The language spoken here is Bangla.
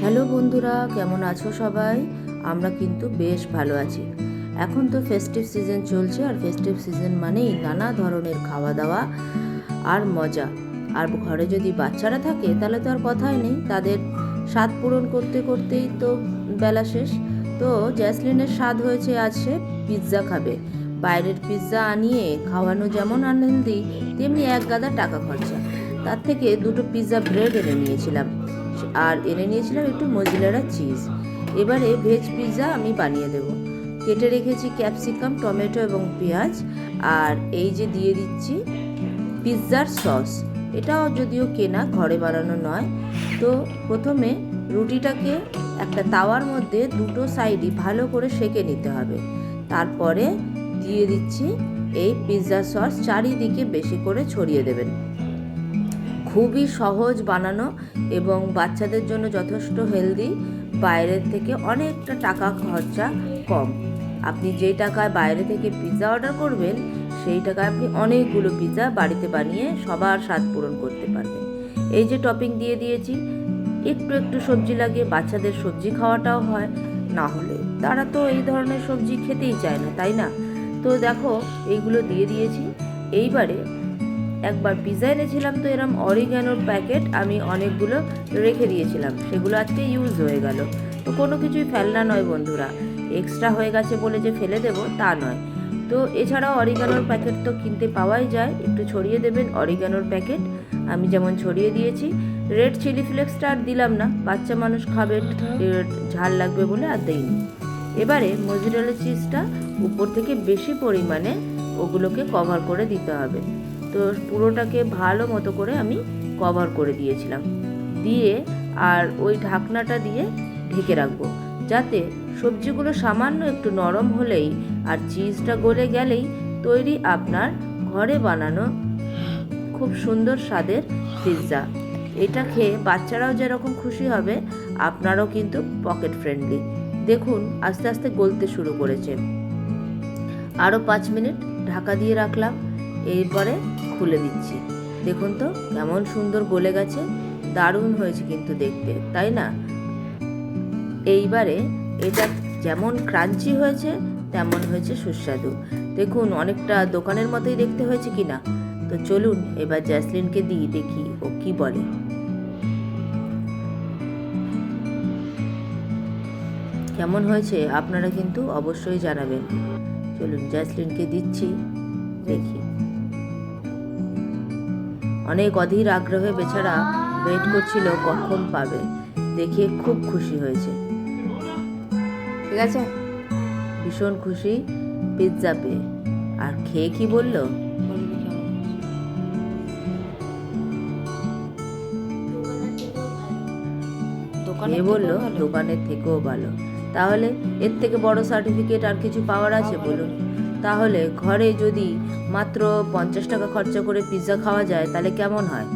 হ্যালো বন্ধুরা, কেমন আছো সবাই? আমরা কিন্তু বেশ ভালো আছি। এখন তো ফেস্টিভ সিজন চলছে, আর ফেস্টিভ সিজন মানেই নানা ধরনের খাওয়া দাওয়া আর মজা। আর ঘরে যদি বাচ্চারা থাকে তাহলে তো আর কথাই নেই, তাদের স্বাদ পূরণ করতে করতেই তো বেলা শেষ। তো জ্যাসলিনের স্বাদ হয়েছে আজ সে পিৎজা খাবে। বাইরের পিৎজা আনিয়ে খাওয়ানো যেমন আনহেলদি, তেমনি এক গাদা টাকা খরচা। তার থেকে দুটো পিৎজা ব্রেড এনে নিয়েছিলাম, আর এনে নিয়েছিলাম একটু মজিলারা চিজ। এবারে ভেজ পিৎজা আমি বানিয়ে দেব। কেটে রেখেছি ক্যাপসিকাম, টমেটো এবং পেঁয়াজ। আর এই যে দিয়ে দিচ্ছি পিৎজার সস, এটাও যদিও কেনা, ঘরে বানানো নয়। তো প্রথমে রুটিটাকে একটা তাওয়ার মধ্যে দুটো সাইডই ভালো করে সেঁকে নিতে হবে। তারপরে দিয়ে দিচ্ছি এই পিৎজা সস, চারিদিকে বেশি করে ছড়িয়ে দেবেন। খুবই সহজ বানানো এবং বাচ্চাদের জন্য যথেষ্ট হেলদি, বাইরের থেকে অনেকটা টাকা খরচা কম। আপনি যেই টাকায় বাইরে থেকে পিৎজা অর্ডার করবেন, সেই টাকায় আপনি অনেকগুলো পিৎজা বাড়িতে বানিয়ে সবার স্বাদ পূরণ করতে পারবেন। এই যে টপিং দিয়ে দিয়েছি, একটু একটু সবজি লাগিয়ে বাচ্চাদের সবজি খাওয়াটাও হয়, না হলে তারা তো এই ধরনের সবজি খেতেই চায় না, তাই না? তো দেখো, এইগুলো দিয়ে দিয়েছি। এইবারে একবার পিৎজা এনেছিলাম, তো এরম অরিগ্যানোর প্যাকেট আমি অনেকগুলো রেখে দিয়েছিলাম, সেগুলো আজকে ইউজ হয়ে গেল। তো কোনো কিছুই ফেলনা নয় বন্ধুরা, এক্সট্রা হয়ে গেছে বলে যে ফেলে দেব তা নয়। তো এছাড়াও অরিগ্যানোর প্যাকেট তো কিনতে পাওয়াই যায়, একটু ছড়িয়ে দেবেন অরিগ্যানোর প্যাকেট। আমি যেমন ছড়িয়ে দিয়েছি। রেড চিলি ফ্লেক্সটা আর দিলাম না, বাচ্চা মানুষ খাবে, ঝাল লাগবে বলে আর দিইনি। এবারে মজুরালা চিজটা উপর থেকে বেশি পরিমাণে ওগুলোকে কভার করে দিতে হবে। তো পুরোটাকে ভালো মতো করে আমি কভার করে দিয়েছিলাম, দিয়ে আর ওই ঢাকনাটা দিয়ে ঢেকে রাখবো, যাতে সবজিগুলো সামান্য একটু নরম হলেই আর চিজটা গলে গেলেই তৈরি আপনার ঘরে বানানো খুব সুন্দর স্বাদের পিৎজা। এটা খেয়ে বাচ্চারাও যেরকম খুশি হবে, আপনারাও কিন্তু পকেট ফ্রেন্ডলি। দেখুন আস্তে আস্তে গলতে শুরু করেছে। আরও 5 মিনিট ঢাকা দিয়ে রাখলাম, এরপরে খুলে দিচ্ছি। দেখুন তো কেমন সুন্দর গলে গেছে, দারুণ হয়েছে কিন্তু দেখতে, তাই না? এইবারে এটা যেমন ক্রাঞ্চি হয়েছে তেমন হয়েছে সুস্বাদু। দেখুন অনেকটা দোকানের মতোই দেখতে হয়েছে কিনা। তো চলুন এবার জ্যাসলিনকে দিই, দেখি ও কি বলে। কেমন হয়েছে আপনারা কিন্তু অবশ্যই জানাবেন। চলুন জ্যাসলিনকে দিচ্ছি, দেখি। অনেক অধীর আগ্রহে বেচারা ওয়েট করছিল কখন পাবে, দেখে খুব খুশি হয়েছে। ঠিক আছে, ভীষণ খুশি পিৎজা পেয়ে। আর খেয়ে কি বললো, খেয়ে বললো দোকানের থেকেও ভালো। তাহলে এর থেকে বড় সার্টিফিকেট আর কিছু পাওয়ার আছে বলুন? তাহলে ঘরে যদি মাত্র 50 টাকা খরচা করে পিৎজা খাওয়া যায়, তাহলে কেমন হয়?